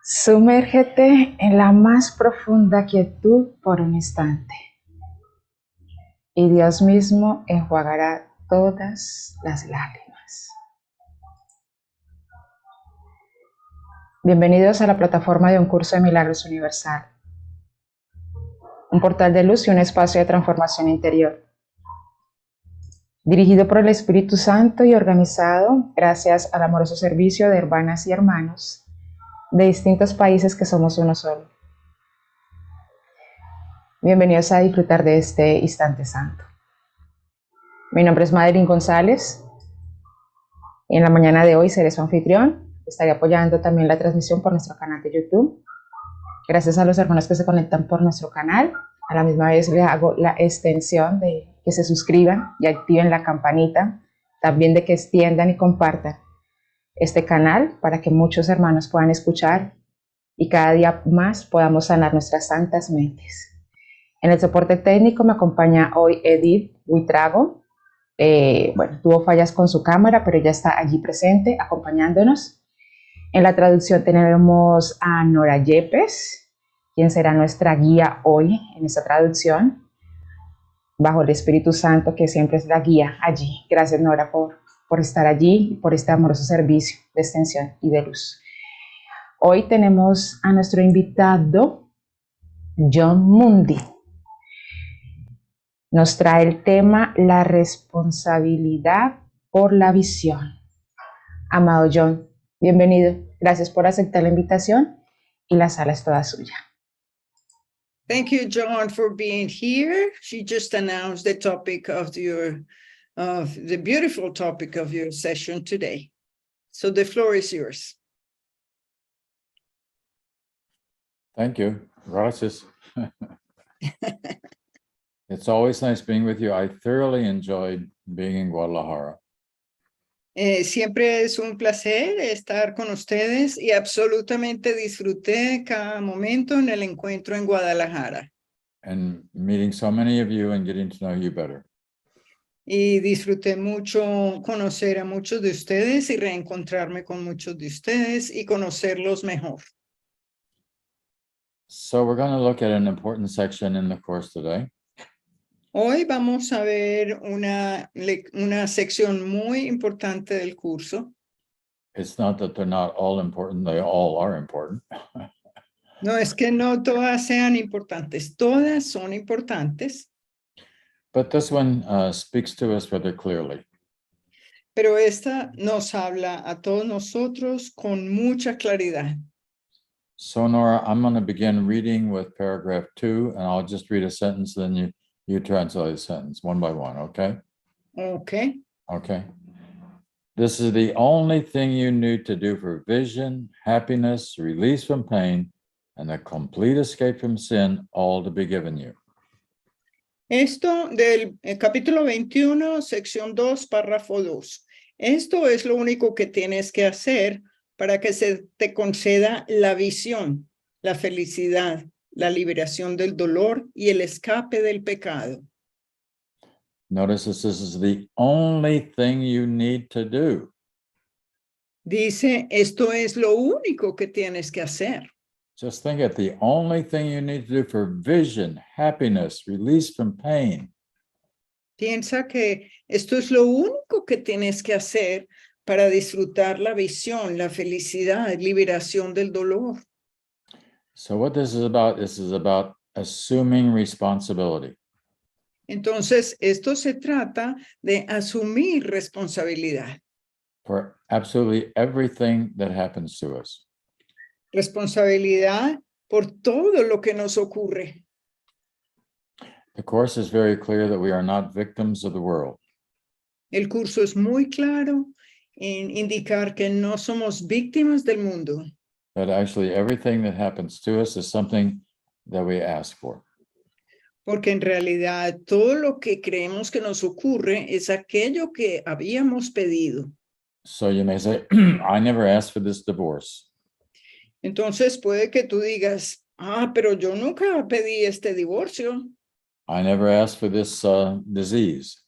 Sumérgete en la más profunda quietud por un instante y Dios mismo enjuagará todas las lágrimas. Bienvenidos a la plataforma de Uncursodemilagros Universal, un portal de luz y un espacio de transformación interior, dirigido por el Espíritu Santo y organizado gracias al amoroso servicio de hermanas y hermanos de distintos países que somos uno solo. Bienvenidos a disfrutar de este instante santo. Mi nombre es Madeline González y en la mañana de hoy seré su anfitrión. Estaré apoyando también la transmisión por nuestro canal de YouTube. Gracias a los hermanos que se conectan por nuestro canal. A la misma vez les hago la extensión de que se suscriban y activen la campanita. También de que extiendan y compartan este canal para que muchos hermanos puedan escuchar y cada día más podamos sanar nuestras santas mentes. En el soporte técnico me acompaña hoy Edith Huitrago. Tuvo fallas con su cámara, pero ya está allí presente acompañándonos. En la traducción tenemos a Nora Yepes, quien será nuestra guía hoy en esta traducción, bajo el Espíritu Santo, que siempre es la guía allí. Gracias, Nora, por estar allí y por este amoroso servicio de extensión y de luz. Hoy tenemos a nuestro invitado, Jon Mundy. Nos trae el tema la responsabilidad por la visión. Amado Jon, bienvenido. Gracias por aceptar la invitación y la sala es toda suya. Thank you, Jon, for being here. She just announced the topic of the beautiful topic of your session today. So the floor is yours. Thank you. Gracias. It's always nice being with you. I thoroughly enjoyed being in Guadalajara. Siempre es un placer estar con ustedes y absolutamente disfruté cada momento en el encuentro en Guadalajara. And meeting so many of you and getting to know you better. Y disfruté mucho conocer a muchos de ustedes y reencontrarme con muchos de ustedes y conocerlos mejor. So we're going to look at an important section in the course today. Hoy vamos a ver una sección muy importante del curso. It's not that they're not all important, they all are important. No es que no todas sean importantes, todas son importantes. But this one speaks to us rather clearly. Pero esta nos habla a todos nosotros con mucha claridad. So Nora, I'm going to begin reading with paragraph 2, and I'll just read a sentence, then you translate a sentence one by one, okay? Okay. Okay. This is the only thing you need to do for vision, happiness, release from pain, and a complete escape from sin, all to be given you. Esto del capítulo 21, sección 2, párrafo 2. Esto es lo único que tienes que hacer para que se te conceda la visión, la felicidad, la liberación del dolor y el escape del pecado. Notice this is the only thing you need to do. Dice, esto es lo único que tienes que hacer. Just think it, the only thing you need to do for vision, happiness, release from pain. Piensa que esto es lo único que tienes que hacer para disfrutar la visión, la felicidad, liberación del dolor. So what this is about assuming responsibility. Entonces, esto se trata de asumir responsabilidad. For absolutely everything that happens to us. Responsabilidad por todo lo que nos ocurre. The Course is very clear that we are not victims of the world. El curso es muy claro en indicar que no somos víctimas del mundo. That actually everything that happens to us is something that we ask for. Porque en realidad todo lo que creemos que nos ocurre es aquello que habíamos pedido. So you may say, I never asked for this divorce. Entonces puede que tú digas, pero yo nunca pedí este divorcio. I never asked for this disease.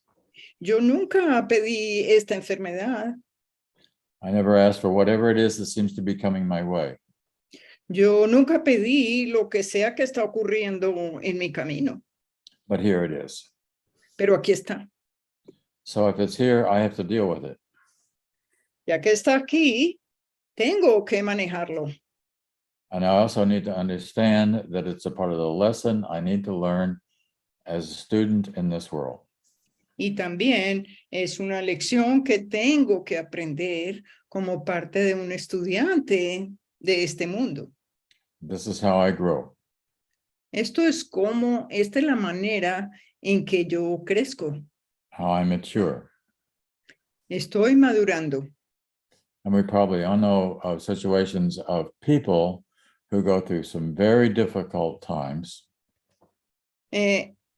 Yo nunca pedí esta enfermedad. I never asked for whatever it is that seems to be coming my way. Yo nunca pedí lo que sea que está ocurriendo en mi camino. But here it is. Pero aquí está. So if it's here, I have to deal with it. Ya que está aquí, tengo que manejarlo. And I also need to understand that it's a part of the lesson I need to learn as a student in this world. Y también es una lección que tengo que aprender como parte de un estudiante de este mundo. This is how I grow. Esta es la manera en que yo crezco. How I mature. Estoy madurando. And we probably all know of situations of people who go through some very difficult times.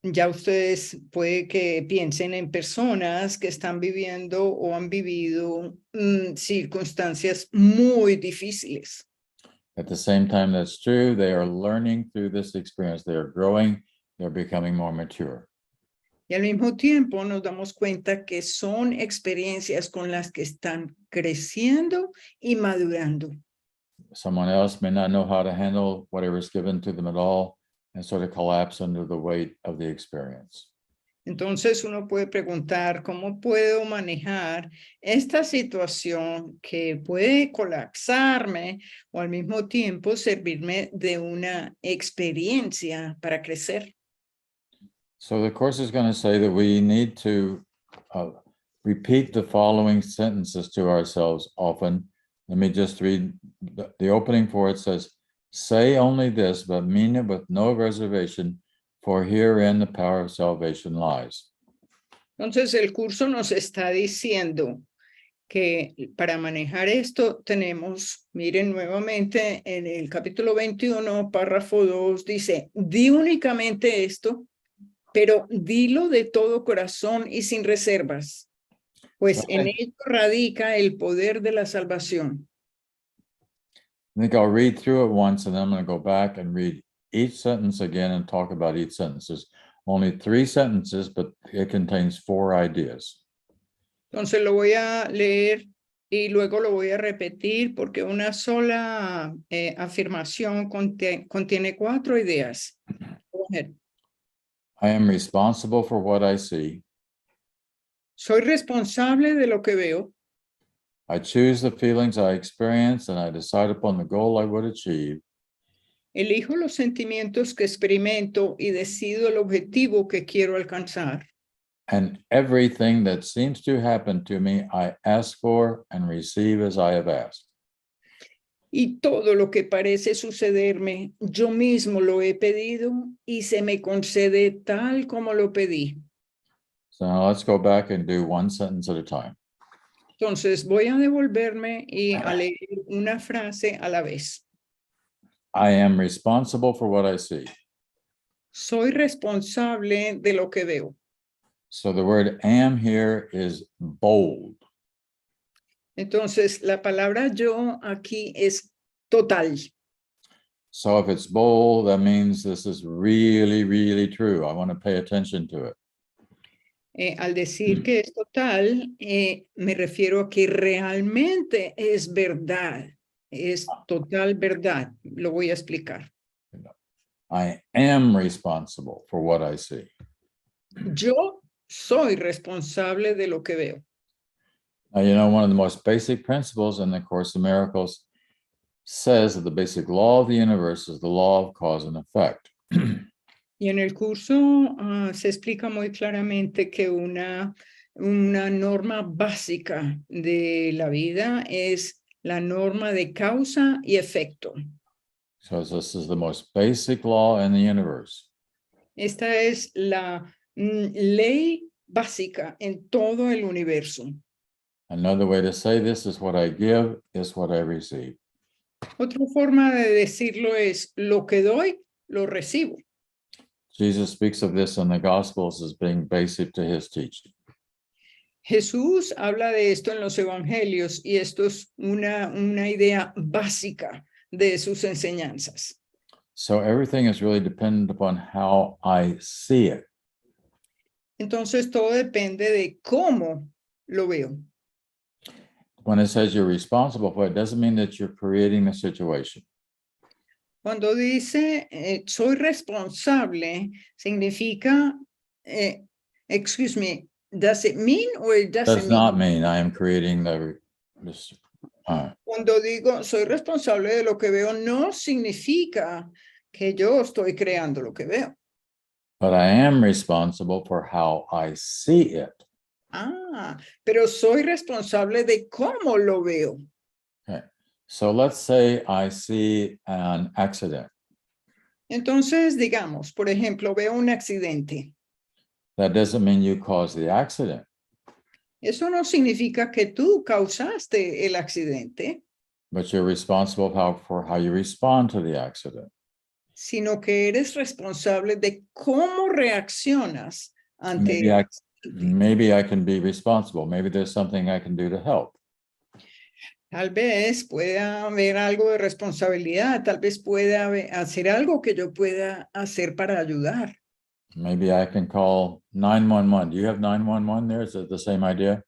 Ya ustedes puede que piensen en personas que están viviendo o han vivido circunstancias muy difíciles. At the same time, that's true. They are learning through this experience. They are growing. They're becoming more mature. Y al mismo tiempo nos damos cuenta que son experiencias con las que están creciendo y madurando. Someone else may not know how to handle whatever is given to them at all and sort of collapse under the weight of the experience. Entonces uno puede preguntar, ¿cómo puedo manejar esta situación que puede colapsarme o al mismo tiempo servirme de una experiencia para crecer? So the course is going to say that we need to repeat the following sentences to ourselves often. Let me just read the opening for it. Says, say only this, but mean it with no reservation, for herein the power of salvation lies. Entonces el curso nos está diciendo que para manejar esto tenemos, miren nuevamente en el capítulo 21, párrafo 2, dice, di únicamente esto, pero dilo de todo corazón y sin reservas, pues en ello radica el poder de la salvación. I think I'll read through it once and then I'm going to go back and read each sentence again and talk about each sentence. There's only 3 sentences, but it contains 4 ideas. Entonces lo voy a leer y luego lo voy a repetir porque una sola afirmación contiene 4 ideas. Go ahead. I am responsible for what I see. Soy responsable de lo que veo. I choose the feelings I experience and I decide upon the goal I would achieve. Elijo los sentimientos que experimento y decido el objetivo que quiero alcanzar. And everything that seems to happen to me, I ask for and receive as I have asked. Y todo lo que parece sucederme, yo mismo lo he pedido y se me concede tal como lo pedí. So now let's go back and do one sentence at a time. Entonces voy a devolverme y a leer una frase a la vez. I am responsible for what I see. Soy responsable de lo que veo. So the word am here is bold. Entonces, la palabra yo aquí es total. So if it's bold, that means this is really, really true. I want to pay attention to it. Al decir que es total, me refiero a que realmente es verdad. Es total verdad. Lo voy a explicar. I am responsible for what I see. Yo soy responsable de lo que veo. Now, you know, one of the most basic principles in the Course of Miracles says that the basic law of the universe is the law of cause and effect. Y en el curso se explica muy claramente que una norma básica de la vida es la norma de causa y efecto. So this is the most basic law in the universe. Esta es la ley básica en todo el universo. Another way to say this is what I give is what I receive. Otra forma de decirlo es lo que doy, lo recibo. Jesus speaks of this in the Gospels as being basic to his teaching. Jesús habla de esto en los evangelios y esto es una idea básica de sus enseñanzas. So everything is really dependent upon how I see it. Entonces todo depende de cómo lo veo. When it says you're responsible for it, doesn't mean that you're creating the situation. Cuando dice soy responsable, significa, excuse me, does it mean or it doesn't Does mean? not mean I am creating this. Cuando digo soy responsable de lo que veo, no significa que yo estoy creando lo que veo. But I am responsible for how I see it. Pero soy responsable de cómo lo veo. Okay. So let's say I see an accident. Entonces, digamos, por ejemplo, veo un accidente. That doesn't mean you caused the accident. Eso no significa que tú causaste el accidente, But you're responsible for how you respond to the accident. sino que eres responsable de cómo reaccionas ante el accidente. Maybe I can be responsible. Maybe there's something I can do to help. Tal vez pueda haber algo de responsabilidad, tal vez pueda hacer algo que yo pueda hacer para ayudar. Maybe I can call 911. Do you have 911 there? Is it the same idea?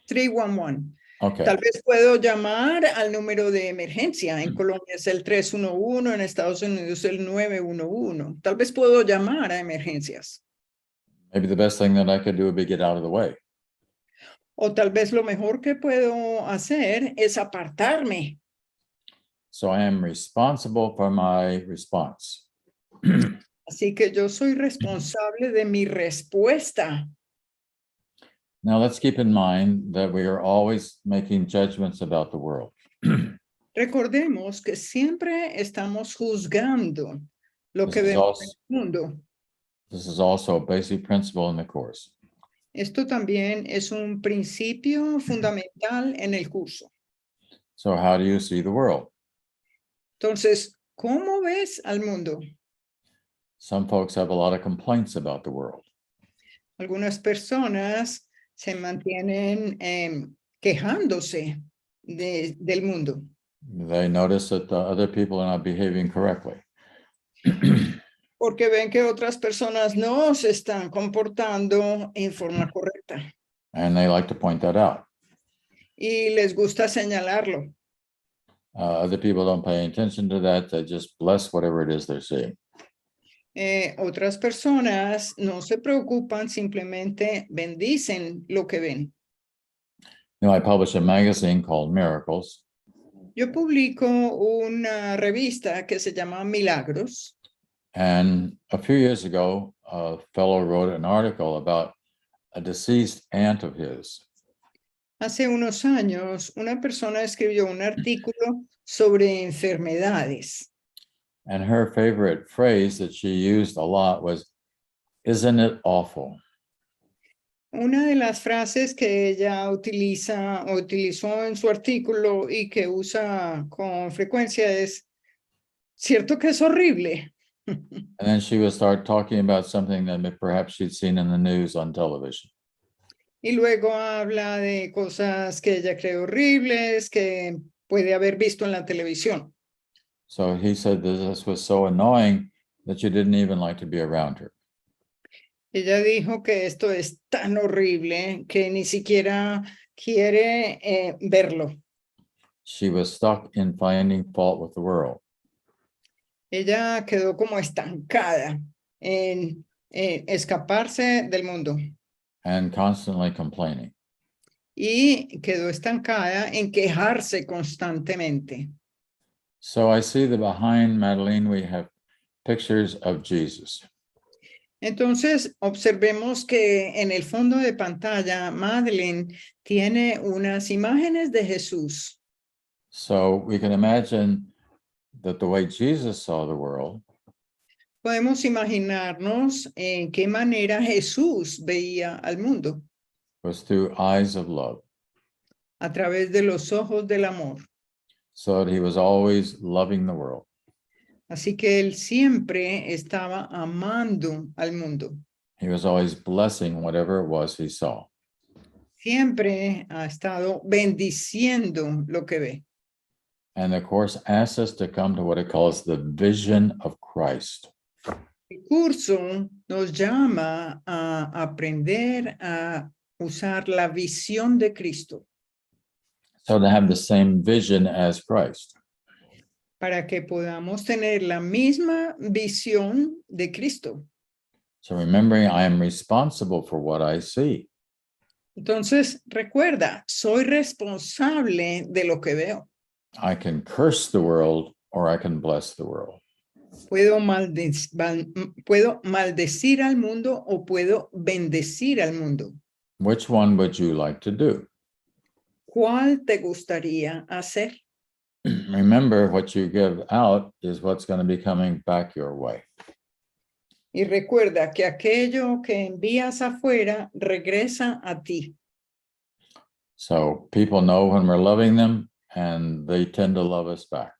311. Okay. Tal vez puedo llamar al número de emergencia. En Colombia es el 311, en Estados Unidos el 911. Tal vez puedo llamar a emergencias. Maybe the best thing that I could do would be get out of the way. O tal vez lo mejor que puedo hacer es apartarme. So I am responsible for my response. Así que yo soy responsable de mi respuesta. Now let's keep in mind that we are always making judgments about the world. Recordemos que siempre estamos juzgando lo que vemos en el mundo. This is also a basic principle in the course. Esto también es un principio fundamental en el curso. So how do you see the world? Entonces, ¿cómo ves al mundo? Some folks have a lot of complaints about the world. Algunas personas se mantienen quejándose del mundo. They notice that the other people are not behaving correctly. Porque ven que otras personas no se están comportando en forma correcta. And they like to point that out. Y les gusta señalarlo. Other people don't pay attention to that. They just bless whatever it is they're seeing. Otras personas no se preocupan, simplemente bendicen lo que ven. You know, I publish a magazine called Miracles. Yo publico una revista que se llama Milagros. And a few years ago, a fellow wrote an article about a deceased aunt of his. Hace unos años, una persona escribió un artículo sobre enfermedades. And her favorite phrase that she used a lot was, "Isn't it awful?" Una de las frases que ella utilizó en su artículo y que usa con frecuencia es, ¿cierto que es horrible? And then she would start talking about something that perhaps she'd seen in the news on television. Y luego habla de cosas que ella cree horribles, que puede haber visto en la televisión. So he said that this was so annoying that you didn't even like to be around her. Ella dijo que esto es tan horrible que ni siquiera quiere verlo. She was stuck in finding fault with the world. Ella quedó como estancada en escaparse del mundo. And constantly complaining. Y quedó estancada en quejarse constantemente. So I see that behind Madeline we have pictures of Jesus. Entonces, observemos que en el fondo de pantalla, Madeleine tiene unas imágenes de Jesús. So we can imagine that the way Jesus saw the world Podemos imaginarnos en qué manera Jesús veía al mundo. was through eyes of love. A través de los ojos del amor. So that he was always loving the world. Así que él siempre estaba amando al mundo. He was always blessing whatever it was he saw. Siempre ha estado bendiciendo lo que ve. And the course asks us to come to what it calls the vision of Christ. El curso nos llama a aprender a usar la visión de Cristo So to have the same vision as Christ. para que podamos tener la misma visión de Cristo. So remembering I am responsible for what I see. Entonces, recuerda, soy responsable de lo que veo. I can curse the world or I can bless the world. Puedo maldecir al mundo o puedo bendecir al mundo. Which one would you like to do? ¿Cuál te gustaría hacer? Remember, what you give out is what's going to be coming back your way. Y recuerda que aquello que envías afuera regresa a ti. So people know when we're loving them and they tend to love us back.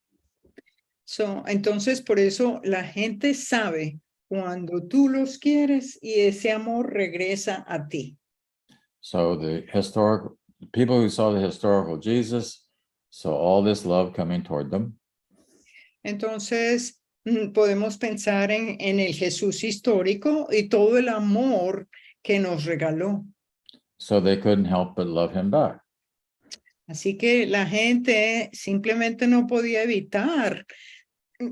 Entonces, por eso la gente sabe cuando tú los quieres y ese amor regresa a ti. So the people who saw the historical Jesus, saw all this love coming toward them. Entonces, podemos pensar en el Jesús histórico y todo el amor que nos regaló. So they couldn't help but love him back. Así que la gente simplemente no podía evitar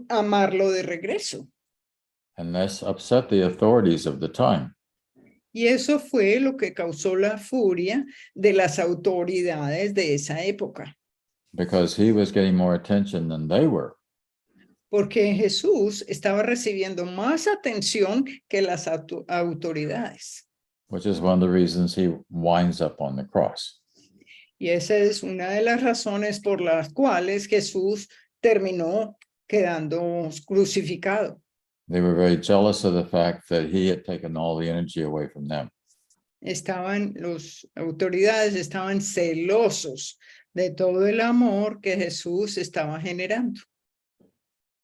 amarlo de regreso. And this upset the authorities of the time. Y eso fue lo que causó la furia de las autoridades de esa época. Because he was getting more attention than they were. Porque Jesús estaba recibiendo más atención que las autoridades. Which is one of the reasons he winds up on the cross. Y esa es una de las razones por las cuales Jesús terminó quedando crucificado. They were very jealous of the fact that he had taken all the energy away from them. Las autoridades estaban celosos de todo el amor que Jesús estaba generando.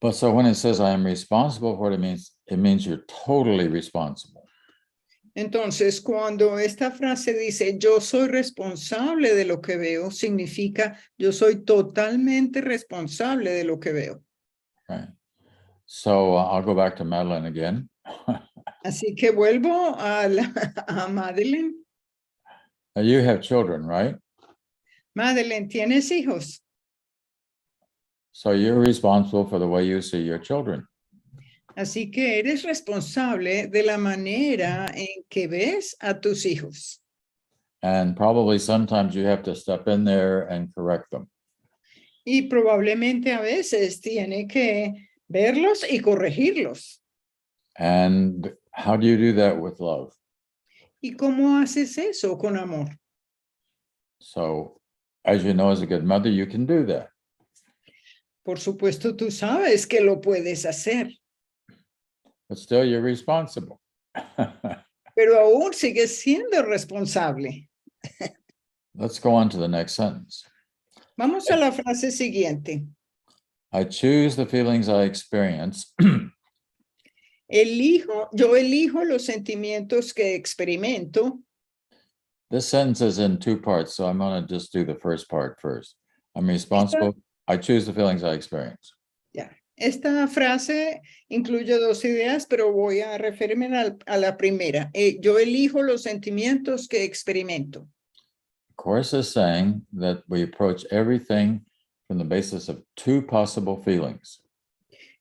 But so when it says I am responsible for it means you're totally responsible. Entonces, cuando esta frase dice yo soy responsable de lo que veo, significa yo soy totalmente responsable de lo que veo. Right. So I'll go back to Madeline again. Así que vuelvo a Madeline. You have children, right? Madeline, ¿tienes hijos? So you're responsible for the way you see your children. Así que eres responsable de la manera en que ves a tus hijos. And probably sometimes you have to step in there and correct them. Y probablemente a veces tiene que verlos y corregirlos. And how do you do that with love? ¿Y cómo haces eso con amor? So, as you know, as a good mother, you can do that. Por supuesto, tú sabes que lo puedes hacer. But still, you're responsible. Pero aún sigues siendo responsable. Let's go on to the next sentence. Vamos a la frase siguiente. I choose the feelings I experience. Yo elijo los sentimientos que experimento. This sentence is in two parts, so I'm going to just do the first part first. I'm responsible. I choose the feelings I experience. Ya. Esta frase incluye dos ideas, pero voy a referirme a la primera. Yo elijo los sentimientos que experimento. The course is saying that we approach everything from the basis of two possible feelings.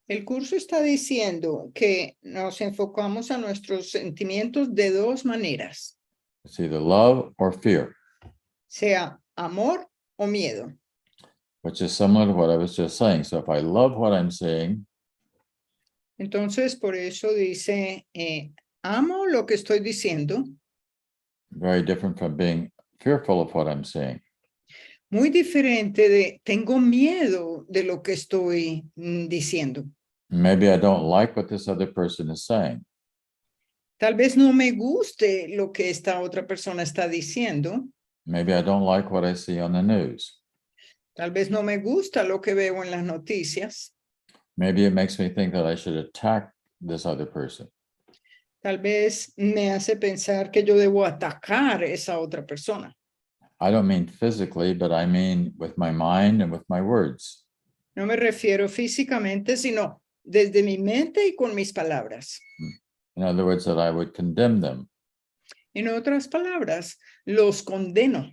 El curso está diciendo que nos enfocamos a nuestros sentimientos de dos maneras. It's either love or fear. Sea amor o miedo. Which is similar to what I was just saying. So if I love what I'm seeing, entonces por eso dice, amo lo que estoy diciendo. Very different from being fearful of what I'm seeing. Muy diferente de tengo miedo de lo que estoy diciendo. Maybe I don't like what this other person is saying. Tal vez no me guste lo que esta otra persona está diciendo. Maybe I don't like what I see on the news. Tal vez no me gusta lo que veo en las noticias. Maybe it makes me think that I should attack this other person. Tal vez me hace pensar que yo debo atacar a esa otra persona. I don't mean physically, but I mean with my mind and with my words. No me refiero físicamente, sino desde mi mente y con mis palabras. In other words, that I would condemn them. En otras palabras, los condeno.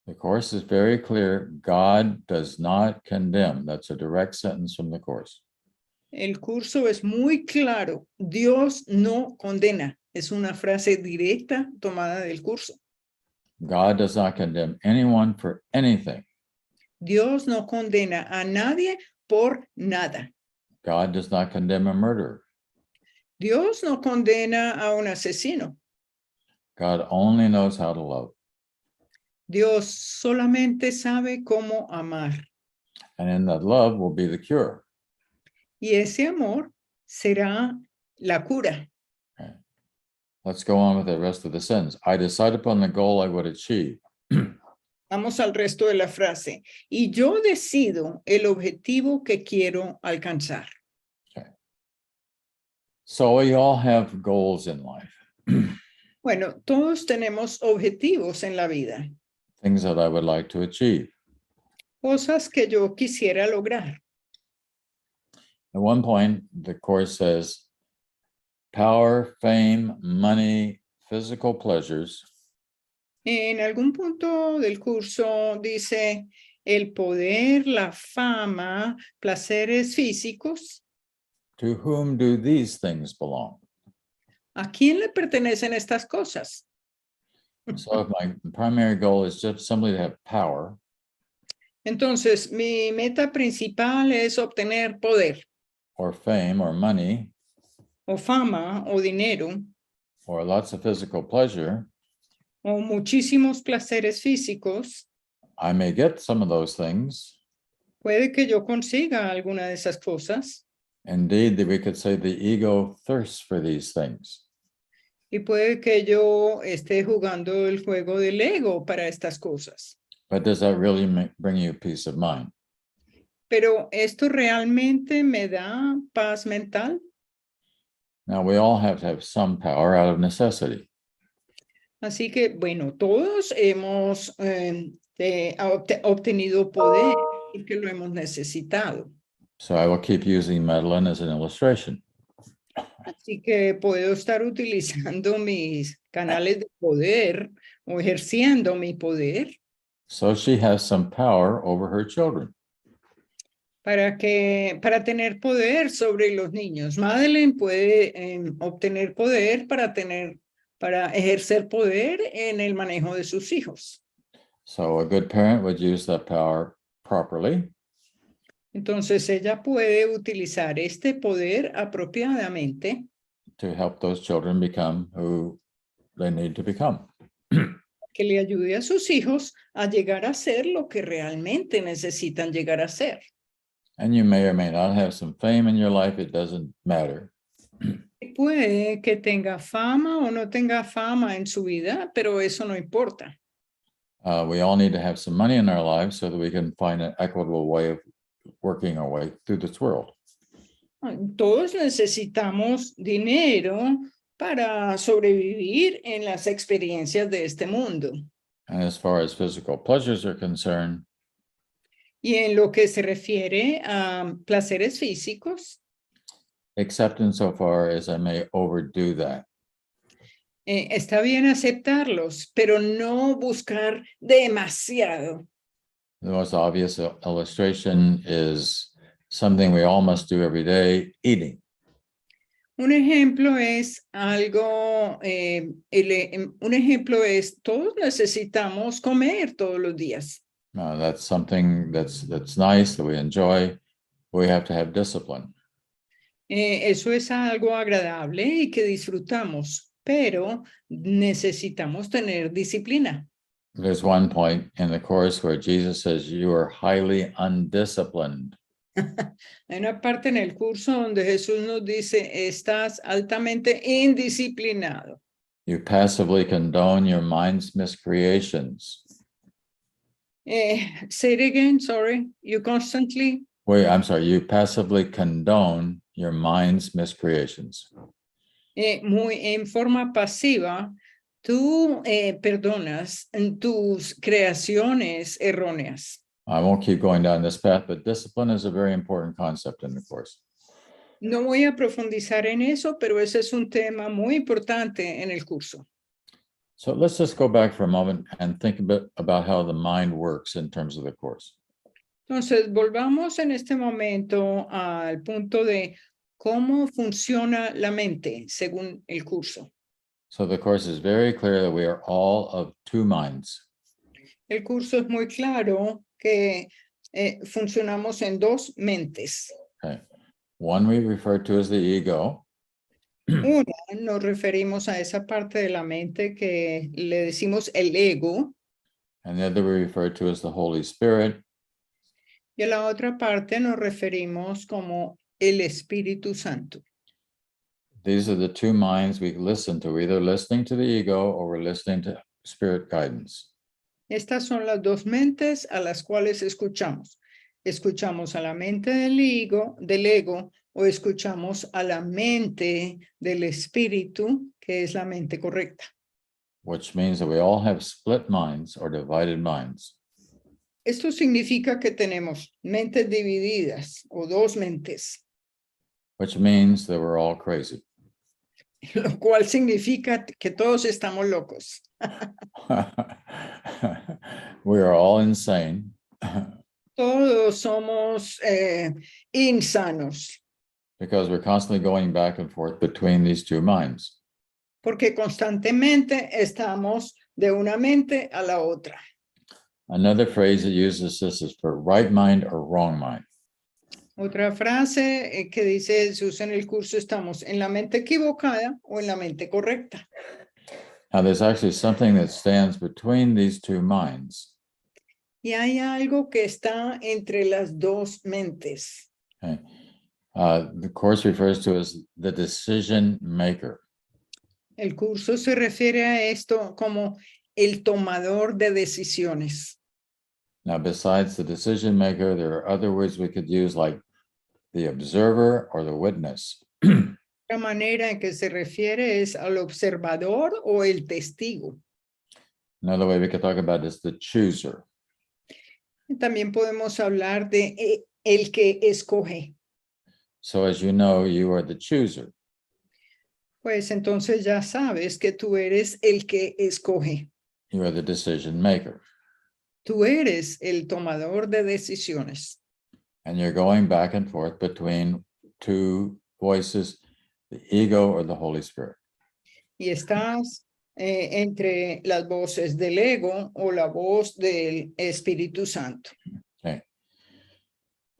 The Course is very clear. God does not condemn. That's a direct sentence from the Course. El curso es muy claro. Dios no condena. Es una frase directa tomada del curso. God does not condemn anyone for anything. Dios no condena a nadie por nada. God does not condemn a murderer. Dios no condena a un asesino. God only knows how to love. Dios solamente sabe cómo amar. And in that love will be the cure. Y ese amor será la cura. Okay. Let's go on with the rest of the sentence. I decide upon the goal I would achieve. Vamos al resto de la frase. Y yo decido el objetivo que quiero alcanzar. Okay. So we all have goals in life. Bueno, todos tenemos objetivos en la vida. Things that I would like to achieve. Cosas que yo quisiera lograr. At one point, the Course says, power, fame, money, physical pleasures En algún punto del curso dice el poder, la fama, placeres físicos. to whom do these things belong? ¿A quién le pertenecen estas cosas? So if my primary goal is just simply to have power, Entonces, mi meta principal es obtener poder, or fame, or money, o fama, o dinero, or lots of physical pleasure, o muchísimos placeres físicos. I may get some of those things. Puede que yo consiga alguna de esas cosas. Indeed, we could say the ego thirsts for these things. Y puede que yo esté jugando el juego del ego para estas cosas. But does that really bring you peace of mind? Pero ¿esto realmente me da paz mental? Now, we all have to have some power out of necessity. Así que, bueno, todos hemos obtenido poder porque lo hemos necesitado. So I will keep using Madeline as an illustration. Así que puedo estar utilizando mis canales de poder o ejerciendo mi poder So she has some power over her children. para tener poder sobre los niños. Madeleine puede obtener poder para ejercer poder en el manejo de sus hijos. So a good parent would use that power properly. Entonces ella puede utilizar este poder apropiadamente to help those children become who they need to become. que le ayude a sus hijos a llegar a ser lo que realmente necesitan llegar a ser. And you may or may not have some fame in your life. It doesn't matter. Puede que tenga fama o no tenga fama en su vida, pero eso no importa. We all need to have some money in our lives so that we can find an equitable way of working our way through this world. Todos necesitamos dinero para sobrevivir en las experiencias de este mundo. And as far as physical pleasures are concerned, Y en lo que se refiere a placeres físicos, except insofar as I may overdo that. Está bien aceptarlos, pero no buscar demasiado. The most obvious illustration is something we all must do every day, eating. Un ejemplo es todos necesitamos comer todos los días. That's something that's nice, that we enjoy. We have to have discipline. Eso es algo agradable y que disfrutamos, pero necesitamos tener disciplina. There's one point in the Course where Jesus says, you are highly undisciplined. Hay una parte en el curso donde Jesús nos dice, estás altamente indisciplinado. You passively condone your mind's miscreations. Say it again, sorry. You constantly... You passively condone your mind's miscreations. En forma pasiva, tú perdonas tus creaciones erróneas. I won't keep going down this path, but discipline is a very important concept in the Course. No voy a profundizar en eso, pero ese es un tema muy importante en el curso. So let's just go back for a moment and think a bit about how the mind works in terms of the course. Entonces, volvamos en este momento al punto de cómo funciona la mente según el curso. So the course is very clear that we are all of two minds. El curso es muy claro que funcionamos en dos mentes. Okay. One we refer to as the ego, Una, nos referimos a esa parte de la mente que le decimos el ego, and the other we refer to as the Holy Spirit. y a la otra parte nos referimos como el Espíritu Santo. These are the two minds we listen to. We're either listening to the ego or we're listening to spirit guidance. Estas son las dos mentes a las cuales escuchamos. Escuchamos a la mente del ego o escuchamos a la mente del espíritu, que es la mente correcta. Which means that we all have split minds or divided minds. Esto significa que tenemos mentes divididas o dos mentes, Which means that we're all crazy. lo cual significa que todos estamos locos. We are all insane Todos somos insanos, because we're constantly going back and forth between these two minds. porque constantemente estamos de una mente a la otra. Another phrase that uses this is for right mind or wrong mind. Otra frase que dice, se usa en el curso, estamos en la mente equivocada o en la mente correcta. Now, there's actually something that stands between these two minds. Y hay algo que está entre las dos mentes. Okay. The course refers to as the decision maker. El curso se refiere a esto como el tomador de decisiones. Now, besides the decision maker, there are other words we could use like the observer or the witness. La manera en que se refiere es al observador o el testigo. Another way we could talk about is the chooser. También podemos hablar de el que escoge. So as you know, you are the chooser. Pues entonces ya sabes que tú eres el que escoge. You are the decision maker. Tú eres el tomador de decisiones. And you're going back and forth between two voices, the ego or the Holy Spirit. Y estás entre las voces del ego o la voz del Espíritu Santo. Okay.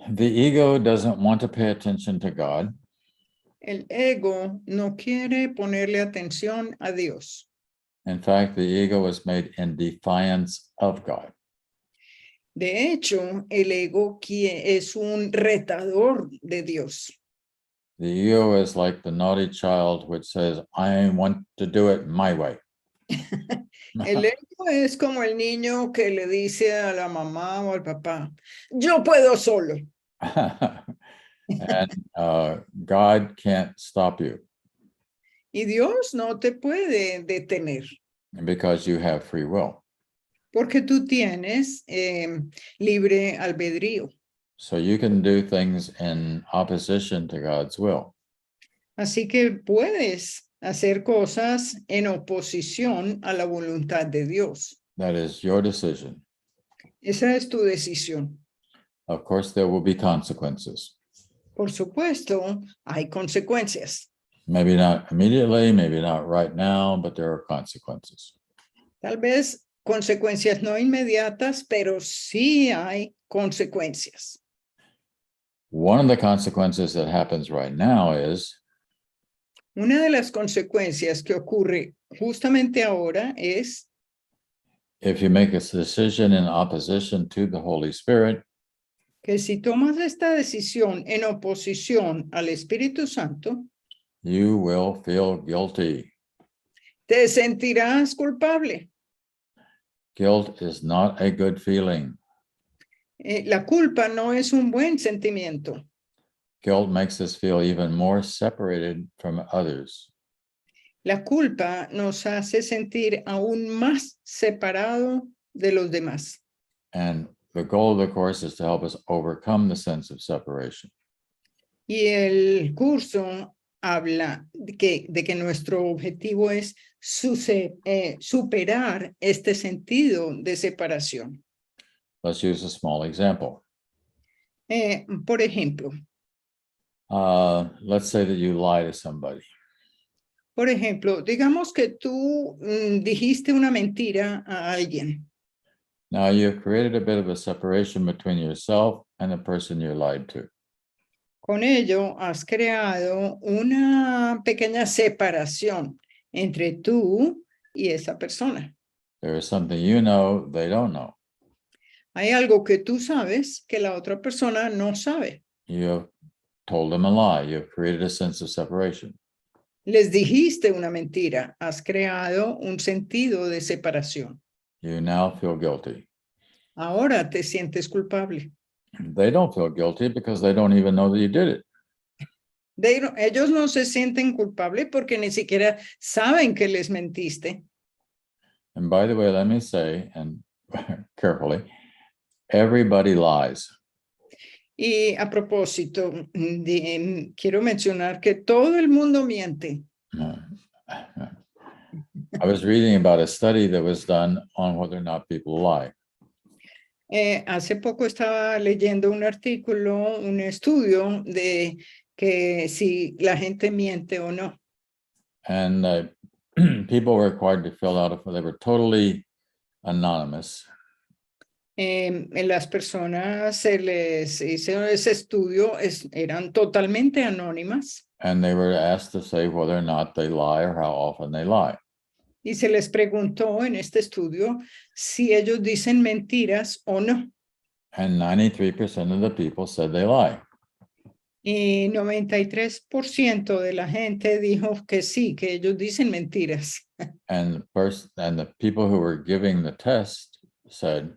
The ego doesn't want to pay attention to God. El ego no quiere ponerle atención a Dios. In fact, the ego was made in defiance of God. De hecho, el ego es un retador de Dios. The ego is like the naughty child which says, I want to do it my way. El ego es como el niño que le dice a la mamá o al papá, yo puedo solo. And God can't stop you Y Dios no te puede detener because you have free will. porque tú tienes libre albedrío. So you can do things in opposition to God's will. Así que puedes hacer cosas en oposición a la voluntad de Dios. That is your decision. Esa es tu decisión. Of course, there will be consequences. Por supuesto, hay consecuencias. Maybe not immediately, maybe not right now, but there are consequences. Tal vez consecuencias no inmediatas, pero sí hay consecuencias. One of the consequences that happens right now is Una de las consecuencias que ocurre justamente ahora es if you make a decision in opposition to the Holy Spirit, que si tomas esta decisión en oposición al Espíritu Santo, you will feel guilty. te sentirás culpable. Guilt is not a good feeling. La culpa no es un buen sentimiento. Guilt makes us feel even more separated from others. La culpa nos hace sentir aún más separado de los demás. And the goal of the course is to help us overcome the sense of separation. Y el curso habla de que nuestro objetivo es superar este sentido de separación. Let's use a small example. Por ejemplo, Let's say that you lie to somebody. digamos que tú dijiste una mentira a alguien. Now you've created a bit of a separation between yourself and the person you lied to. Con ello has creado una pequeña separación entre tú y esa persona. There is something you know they don't know. Hay algo que tú sabes que la otra persona no sabe. You have told them a lie. You have created a sense of separation. Les dijiste una mentira. Has creado un sentido de separación. You now feel guilty. Ahora te sientes culpable. They don't feel guilty because they don't even know that you did it. Ellos no se sienten culpables porque ni siquiera saben que les mentiste. And by the way, let me say, and carefully, everybody lies. Y a propósito, quiero mencionar que todo el mundo miente. I was reading about a study that was done on whether or not people lie. Hace poco estaba leyendo un artículo, un estudio de que si la gente miente o no. And people were required to fill out if they were totally anonymous. Las personas se les hizo ese estudio, eran totalmente anónimas. And they were asked to say whether or not they lie or how often they lie. Y se les preguntó en este estudio si ellos dicen mentiras o no. And 93% of the people said they lie. Y 93% de la gente dijo que sí, que ellos dicen mentiras. And the people who were giving the test said,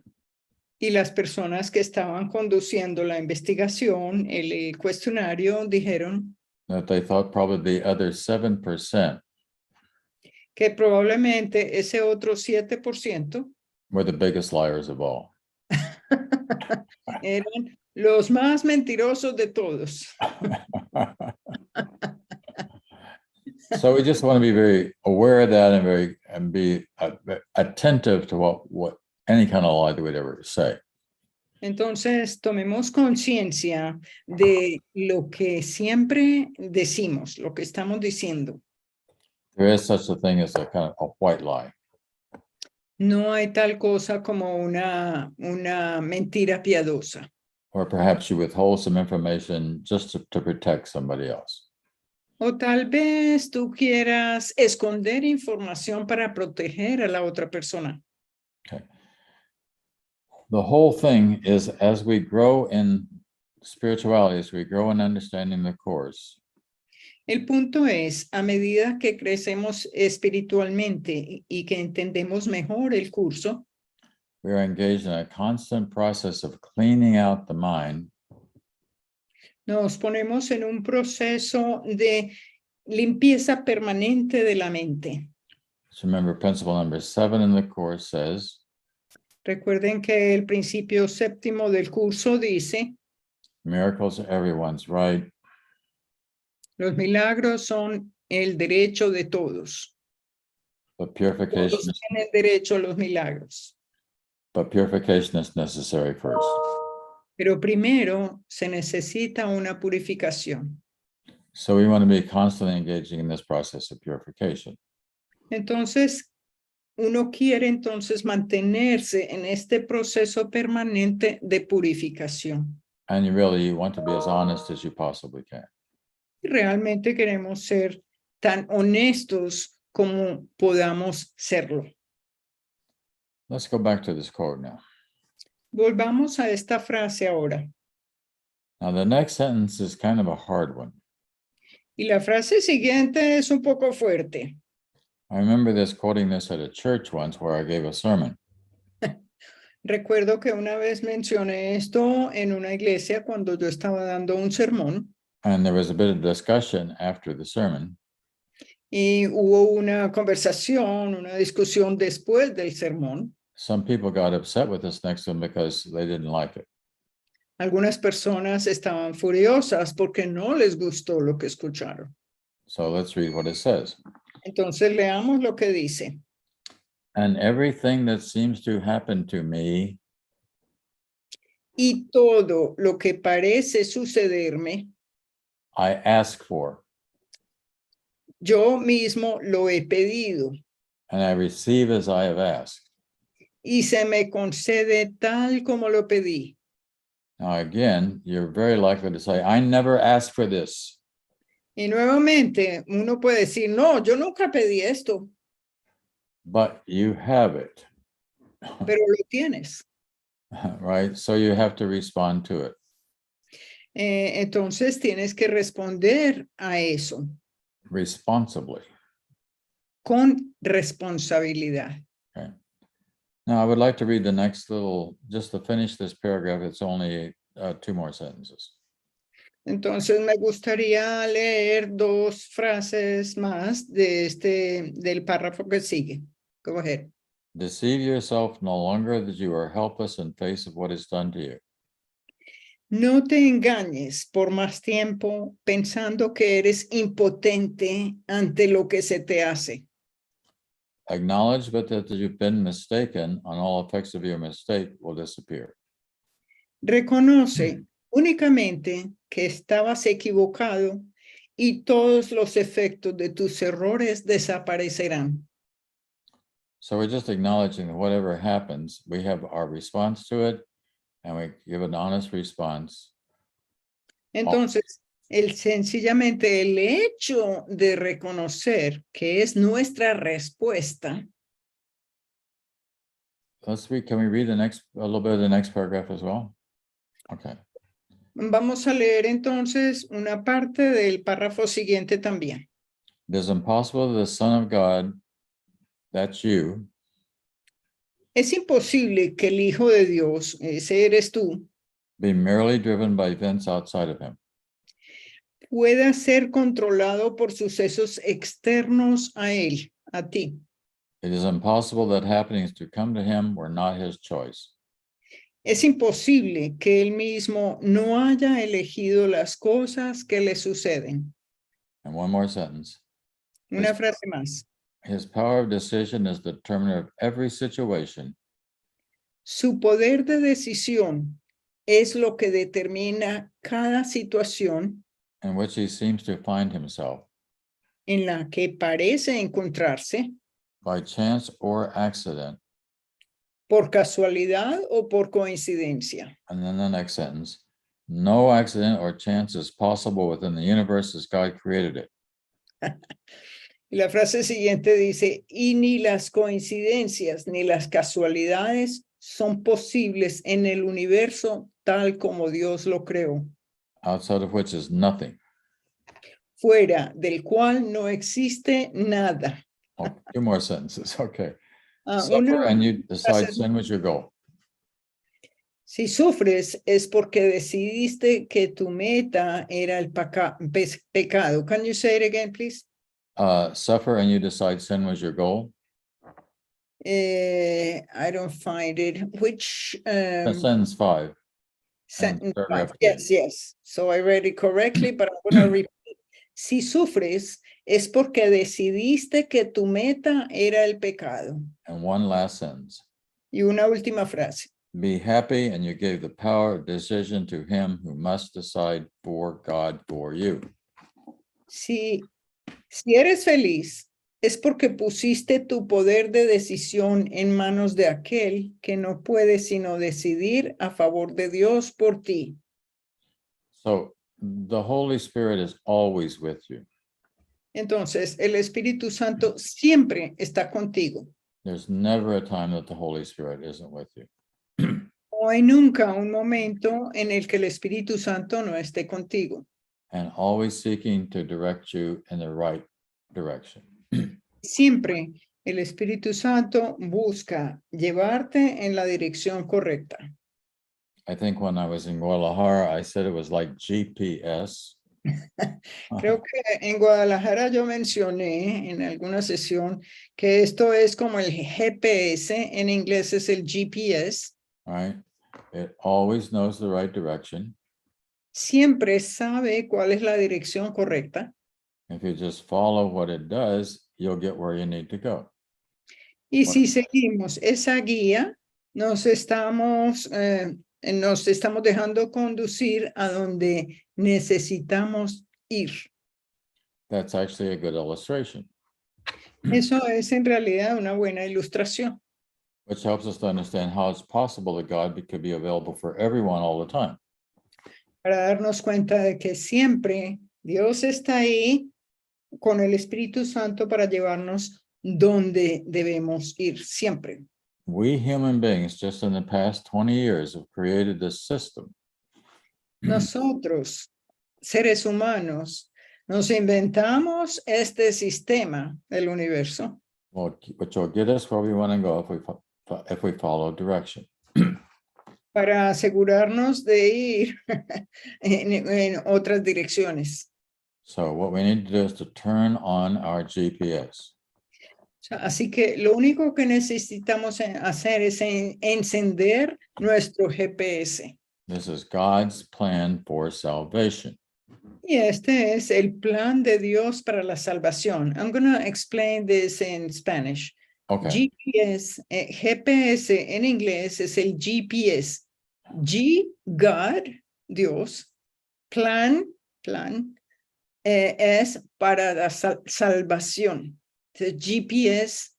Y las personas que estaban conduciendo la investigación, el cuestionario, dijeron that they thought probably the other 7% que probablemente ese otro 7% were the biggest liars of all. eran los más mentirosos de todos. So we just want to be very aware of that and be attentive to what any kind of lie that we'd ever say. Entonces, tomemos conciencia de lo que siempre decimos, lo que estamos diciendo. There is such a thing as a kind of a white lie. No hay tal cosa como una mentira piadosa. Or perhaps you withhold some information just to protect somebody else. O tal vez tú quieras esconder información para proteger a la otra persona. Okay. The whole thing is, as we grow in spirituality, as we grow in understanding the course, El punto es, a medida que crecemos espiritualmente y que entendemos mejor el curso, we are engaged in a constant process of cleaning out the mind nos ponemos en un proceso de limpieza permanente de la mente. So remember, principle number 7 in the course says, Recuerden que el principio séptimo del curso dice, miracles are everyone's right. los milagros son el derecho de todos. But purification Todos tienen derecho a los milagros. is necessary first. Pero primero se necesita una purificación. So we want to be constantly engaging in this process of purification. Entonces, uno quiere entonces mantenerse en este proceso permanente de purificación. And you want to be as honest as you possibly can. Y realmente queremos ser tan honestos como podamos serlo. Let's go back to this quote now. Volvamos a esta frase ahora. Now, the next sentence is kind of a hard one. Y la frase siguiente es un poco fuerte. I remember quoting this at a church once where I gave a sermon. Recuerdo que una vez mencioné esto en una iglesia cuando yo estaba dando un sermón. And there was a bit of discussion after the sermon. Y hubo una conversación, una discusión después del sermón. Some people got upset with us next to them because they didn't like it. Algunas personas estaban furiosas porque no les gustó lo que escucharon. So let's read what it says. Entonces leamos lo que dice. And everything that seems to happen to me Y todo lo que parece sucederme, I ask for, yo mismo lo he pedido and I receive as I have asked. y se me concede tal como lo pedí. Now again, you're very likely to say, I never asked for this. Y nuevamente uno puede decir, no, yo nunca pedí esto, But you have it, pero lo tienes. right? So you have to respond to it. Entonces tienes que responder a eso Responsibly. con responsabilidad. Okay. Now I would like to read the next just to finish this paragraph. It's only 2 more sentences. Entonces me gustaría leer 2 frases más del párrafo que sigue. Go ahead. Deceive yourself no longer that you are helpless in face of what is done to you. No te engañes por más tiempo pensando que eres impotente ante lo que se te hace. Acknowledge but that you've been mistaken, and all effects of your mistake will disappear. Reconoce únicamente que estabas equivocado y todos los efectos de tus errores desaparecerán. So we're just acknowledging that whatever happens, we have our response to it, and we give an honest response. Entonces, sencillamente el hecho de reconocer que es nuestra respuesta. Can we read a little bit of the next paragraph as well? Okay. Vamos a leer entonces una parte del párrafo siguiente también. It is impossible that the Son of God, that's you, Es imposible que el Hijo de Dios, ese eres tú, be merely driven by events outside of him. pueda ser controlado por sucesos externos a él, a ti. It is impossible that happenings to come to him were not his choice. Es imposible que él mismo no haya elegido las cosas que le suceden. And one more sentence. Una frase más. His power of decision is the determiner of every situation. Su poder de decisión es lo que determina cada situación In which he seems to find himself, en la que parece encontrarse by chance or accident. por casualidad o por coincidencia. And then the next sentence, no accident or chance is possible within the universe as God created it. Y la frase siguiente dice, y ni las coincidencias ni las casualidades son posibles en el universo tal como Dios lo creó. Outside of which is nothing. Fuera del cual no existe nada. Oh, 2 more sentences, okay. Suffer Una and you decide frase- sin was your goal. Si sufres es porque decidiste que tu meta era el pecado. Can you say it again, please? Suffer and you decide sin was your goal. I don't find it. Which Sentence 5. sentence? paragraph 3. Yes. So I read it correctly, but I'm going to repeat. Si sufres es porque decidiste que tu meta era el pecado. And one last sentence. Y una última frase. Be happy and you gave the power of decision to him who must decide for God for you. Si eres feliz, es porque pusiste tu poder de decisión en manos de aquel que no puede sino decidir a favor de Dios por ti. So the Holy Spirit is always with you. Entonces, el Espíritu Santo siempre está contigo. There's never a time that the Holy Spirit isn't with you. No hay nunca un momento en el que el Espíritu Santo no esté contigo. And always seeking to direct you in the right direction. Siempre el Espíritu Santo busca llevarte en la dirección correcta. I think when I was in Guadalajara, I said it was like GPS. Creo que en Guadalajara yo mencioné en alguna sesión que esto es como el GPS, en inglés es el GPS. Right? It always knows the right direction. Siempre sabe cuál es la dirección correcta. If you just follow what it does, you'll get where you need to go. Y si seguimos esa guía, nos estamos dejando conducir a donde necesitamos ir. That's actually a good illustration, Eso es en realidad una buena ilustración, which helps us to understand how it's possible that God could be available for everyone all the time. para darnos cuenta de que siempre Dios está ahí con el Espíritu Santo para llevarnos donde debemos ir, siempre. We human beings, just in the past 20 years, have created this system. Nosotros, seres humanos, nos inventamos este sistema del universo Which will get us where we want to go if we follow direction. para asegurarnos de ir en otras direcciones. So what we need to do is to turn on our GPS. Así que lo único que necesitamos hacer es encender nuestro GPS. This is God's plan for salvation. Y este es el plan de Dios para la salvación. I'm going to explain this in Spanish. Okay. GPS, GPS en inglés es el GPS. G, God, Dios. Plan, es para la salvación. The GPS,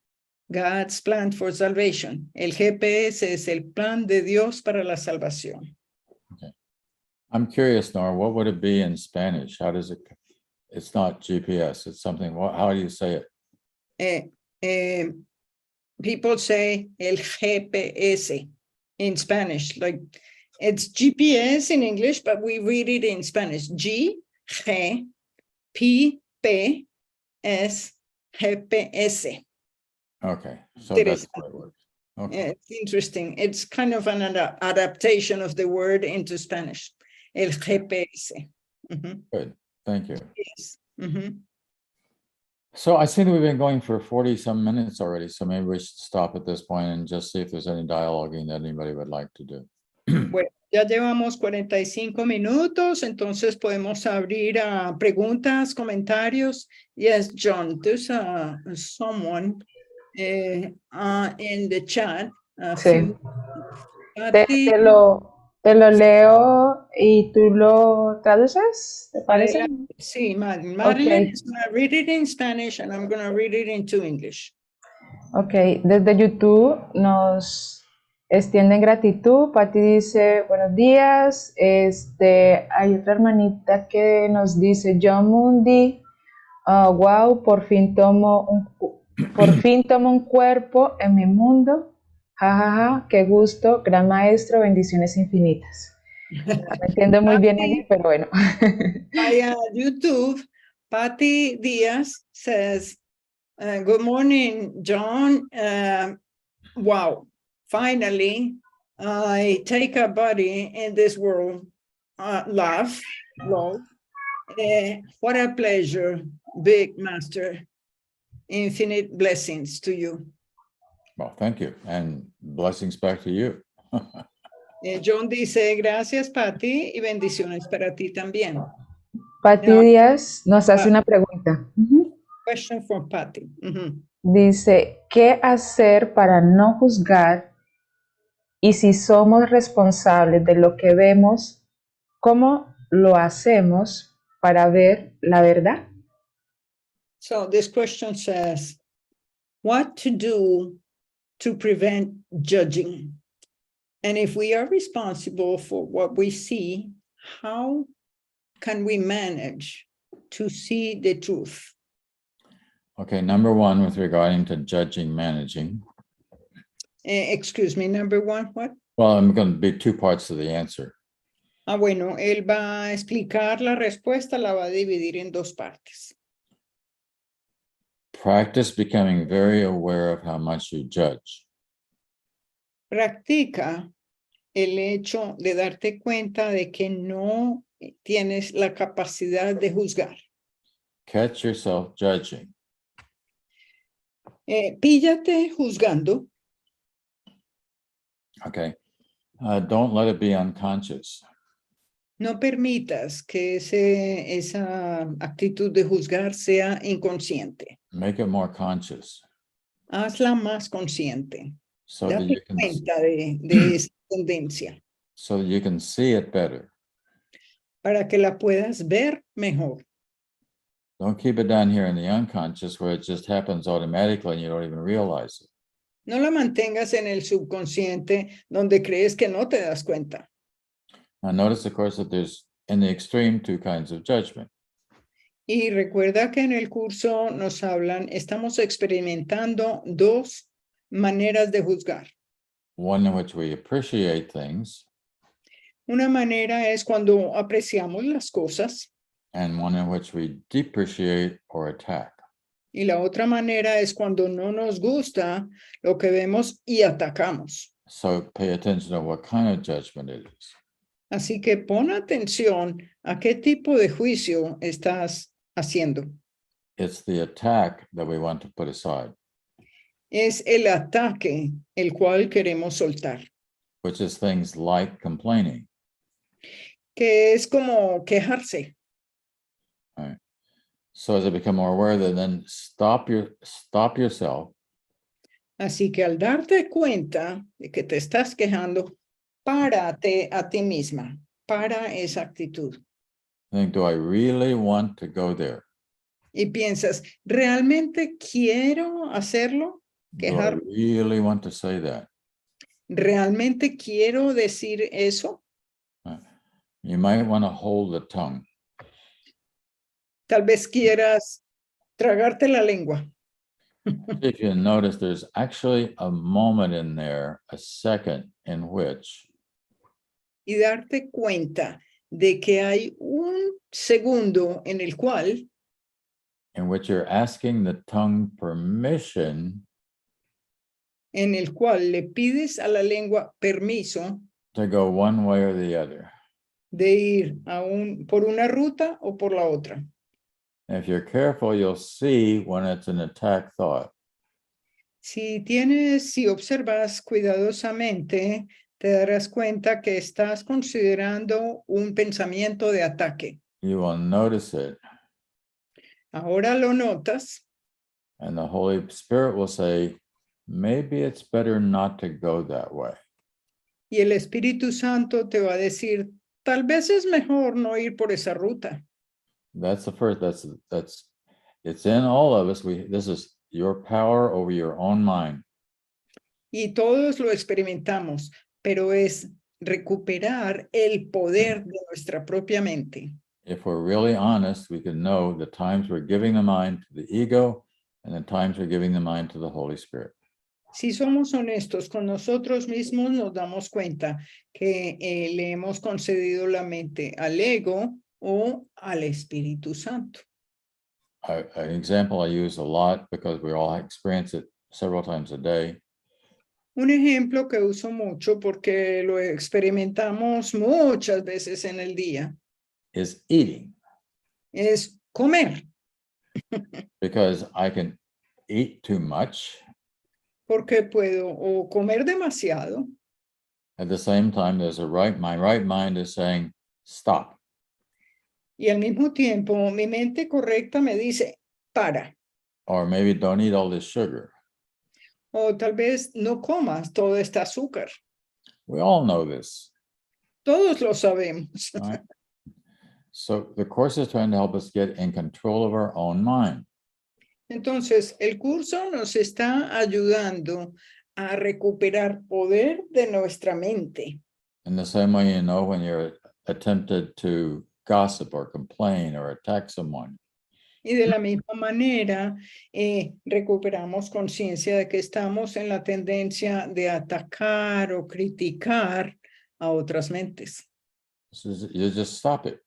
God's plan for salvation. El GPS es el plan de Dios para la salvación. I'm curious, Nora, what would it be in Spanish? How does it, it's not GPS, it's something, how do you say it? People say el GPS in Spanish, like it's GPS in English, but we read it in Spanish. G, G, P, P, S, GPS. Okay, so that's how it works. Okay. It's interesting. It's kind of an adaptation of the word into Spanish. El GPS. Mm-hmm. Good, thank you. Yes. Mm-hmm. So I see that we've been going for 40 some minutes already, so maybe we should stop at this point and just see if there's any dialoguing that anybody would like to do. Bueno, ya llevamos 45 minutos, entonces podemos abrir a preguntas, comentarios. Yes, John, there's someone in the chat. Sí. Te lo leo y tú lo traduces, ¿te parece? Sí, Madeline is going to read it in Spanish and I'm going to read it into English. Ok, desde YouTube nos extienden gratitud. Pati dice, buenos días. Hay otra hermanita que nos dice, Jon Mundy, wow, por fin tomo un cuerpo en mi mundo. Jajaja, qué gusto, gran maestro, bendiciones infinitas. No entiendo muy bien allí, pero bueno. Via YouTube, Patty Diaz says, good morning, John. Wow, finally, I take a body in this world. Love. What a pleasure, big master. Infinite blessings to you. Well, thank you, and blessings back to you. John dice, gracias, Patty, y bendiciones para ti también. Patty Díaz nos hace una pregunta. Question from Patty. Dice, ¿qué hacer para no juzgar? Y si somos responsables de lo que vemos, ¿cómo lo hacemos para ver la verdad? So this question says, what to do to prevent judging? And if we are responsible for what we see, how can we manage to see the truth? Okay, number one, with regarding to judging, managing. Excuse me, number one, what? Well, I'm going to be two parts to the answer. Bueno, él va a explicar la respuesta, la va a dividir en dos partes. Practice becoming very aware of how much you judge. Practica el hecho de darte cuenta de que no tienes la capacidad de juzgar. Catch yourself judging. Píllate juzgando. Okay. Don't let it be unconscious. No permitas que esa actitud de juzgar sea inconsciente. Make it more conscious Hazla más consciente. so that Date you can cuenta de esa tendencia so that you can see it better. para que la puedas ver mejor. Don't keep it down here in the unconscious where it just happens automatically and you don't even realize it. No la mantengas en el subconsciente donde crees que no te das cuenta. Now notice, of course, that there's in the extreme two kinds of judgment. Y recuerda que en el curso nos hablan, estamos experimentando dos maneras de juzgar. One in which we appreciate things Una manera es cuando apreciamos las cosas and one in which we depreciate or attack. y la otra manera es cuando no nos gusta lo que vemos y atacamos. So pay attention to what kind of judgment it is. Así que pon atención a qué tipo de juicio estás haciendo. It's the attack that we want to put aside, Es el ataque el cual queremos soltar, which is things like complaining. que es como quejarse. Right? So as I become more aware of that, then stop yourself Así que al darte cuenta de que te estás quejando, párate a ti misma, para esa actitud. think, do I really want to go there? Y piensas, ¿realmente quiero hacerlo? Do I ¿Quejar? really want to say that? ¿Realmente quiero decir eso? You might want to hold the tongue. Tal vez quieras tragarte la lengua. If you notice, there's actually a moment in there, a second, in which Y darte cuenta de que hay un segundo en el cual you're asking the tongue permission le pides a la lengua permiso to go one way or the other. de ir por una ruta o por la otra. And if you're careful, you'll see when it's an attack thought. Si observas cuidadosamente, te darás cuenta que estás considerando un pensamiento de ataque. You will notice it, Ahora lo notas and the Holy Spirit will say, maybe it's better not to go that way. y el Espíritu Santo te va a decir, tal vez es mejor no ir por esa ruta. That's the first, it's in all of us. This is your power over your own mind. Y todos lo experimentamos, pero es recuperar el poder de nuestra propia mente. If we're really honest, we can know the times we're giving the mind to the ego and the times we're giving the mind to the Holy Spirit. Si somos honestos con nosotros mismos, nos damos cuenta que le hemos concedido la mente al ego o al Espíritu Santo. An example I use a lot because we all experience it several times a day. Un ejemplo que uso mucho porque lo experimentamos muchas veces en el día Is eating. es comer, Because I can eat too much. porque puedo o comer demasiado At the same time, my right mind is saying, stop. y al mismo tiempo mi mente correcta me dice, para, Or maybe don't eat all this sugar. o tal vez no comas todo este azúcar. We all know this. Todos lo sabemos. Right? So the course is trying to help us get in control of our own mind. Entonces, el curso nos está ayudando a recuperar poder de nuestra mente. In the same way, when you're tempted to gossip or complain or attack someone. Y de la misma manera, recuperamos conciencia de que estamos en la tendencia de atacar o criticar a otras mentes. You just stop it.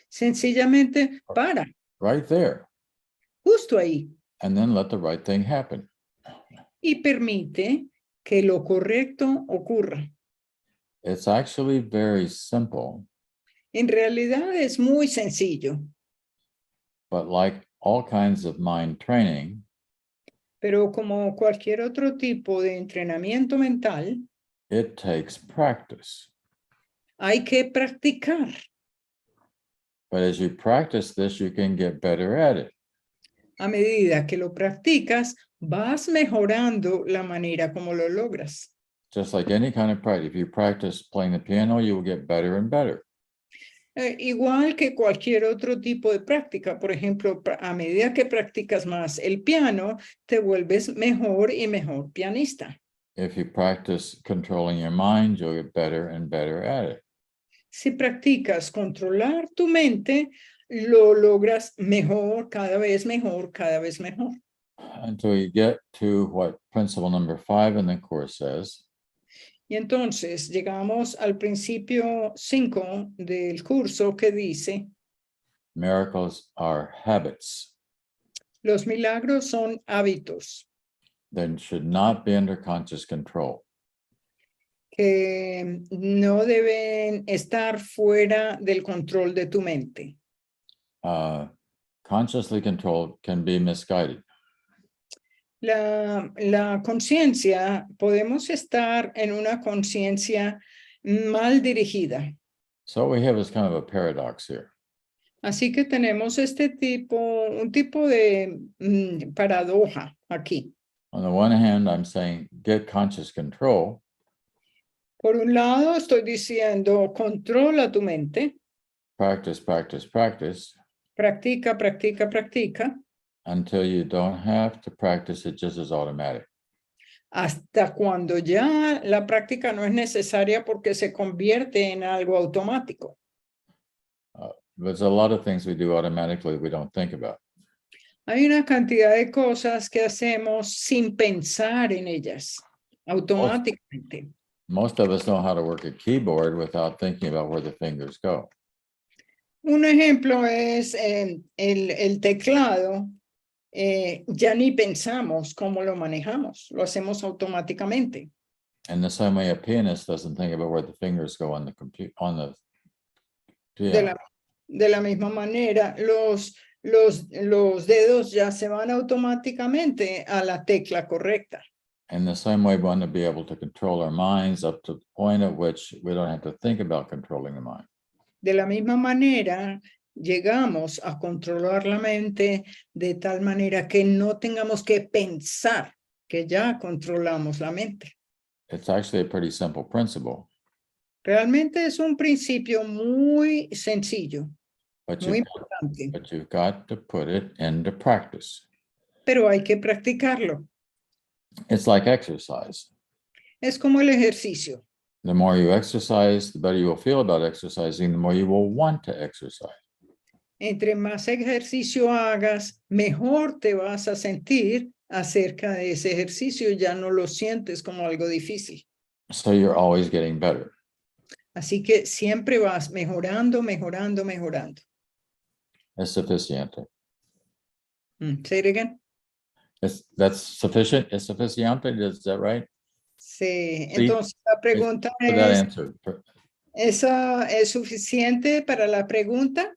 Sencillamente para, Right there. justo ahí, And then let the right thing happen. y permite que lo correcto ocurra. It's actually very simple, En realidad es muy sencillo, but like all kinds of mind training, pero como cualquier otro tipo de entrenamiento mental, it takes practice. Hay que practicar. But as you practice this, you can get better at it. A medida que lo practicas, vas mejorando la manera como lo logras. Just like any kind of practice. If you practice playing the piano, you will get better and better. Igual que cualquier otro tipo de práctica. Por ejemplo, a medida que practicas más el piano, te vuelves mejor y mejor pianista. If you practice controlling your mind, you'll get better and better at it. Si practicas controlar tu mente, lo logras mejor, cada vez mejor, cada vez mejor. Until you get to what principle number 5 in the course says. Y entonces llegamos al principio 5 del curso que dice: Miracles are habits. Los milagros son hábitos They should not be under conscious control. que no deben estar fuera del control de tu mente. Consciously controlled can be misguided. La conciencia, podemos estar en una conciencia mal dirigida. So what we have is kind of a paradox here. Así que tenemos un tipo de paradoja aquí. On the one hand, I'm saying get conscious control. Por un lado, estoy diciendo, controla tu mente. Practice, practice, practice. Practica, practica, practica. Until you don't have to practice, it just is automatic. Hasta cuando ya la práctica no es necesaria porque se convierte en algo automático. There's a lot of things we do automatically we don't think about. Hay una cantidad de cosas que hacemos sin pensar en ellas, automáticamente. Most of us know how to work a keyboard without thinking about where the fingers go. Un ejemplo es el teclado. Ya ni pensamos cómo lo manejamos, lo hacemos automáticamente. In the same way, a pianist doesn't think about where the fingers go on the computer, on the piano. De la misma manera, los dedos ya se van automáticamente a la tecla correcta. In the same way, we want to be able to control our minds up to the point at which we don't have to think about controlling the mind. De la misma manera, llegamos a controlar la mente de tal manera que no tengamos que pensar que ya controlamos la mente. It's actually a pretty simple principle. Realmente es un principio muy sencillo, muy importante. But you've got to put it into practice. Pero hay que practicarlo. It's like exercise. Es como el ejercicio. The more you exercise, the better you will feel about exercising, the more you will want to exercise. Entre más ejercicio hagas, mejor te vas a sentir acerca de ese ejercicio. Ya no lo sientes como algo difícil. So you're always getting better. Así que siempre vas mejorando, mejorando, mejorando. Es suficiente. Say it again. That's sufficient. Es suficiente. Is that right? Sí. Entonces la pregunta es, ¿eso es suficiente para la pregunta?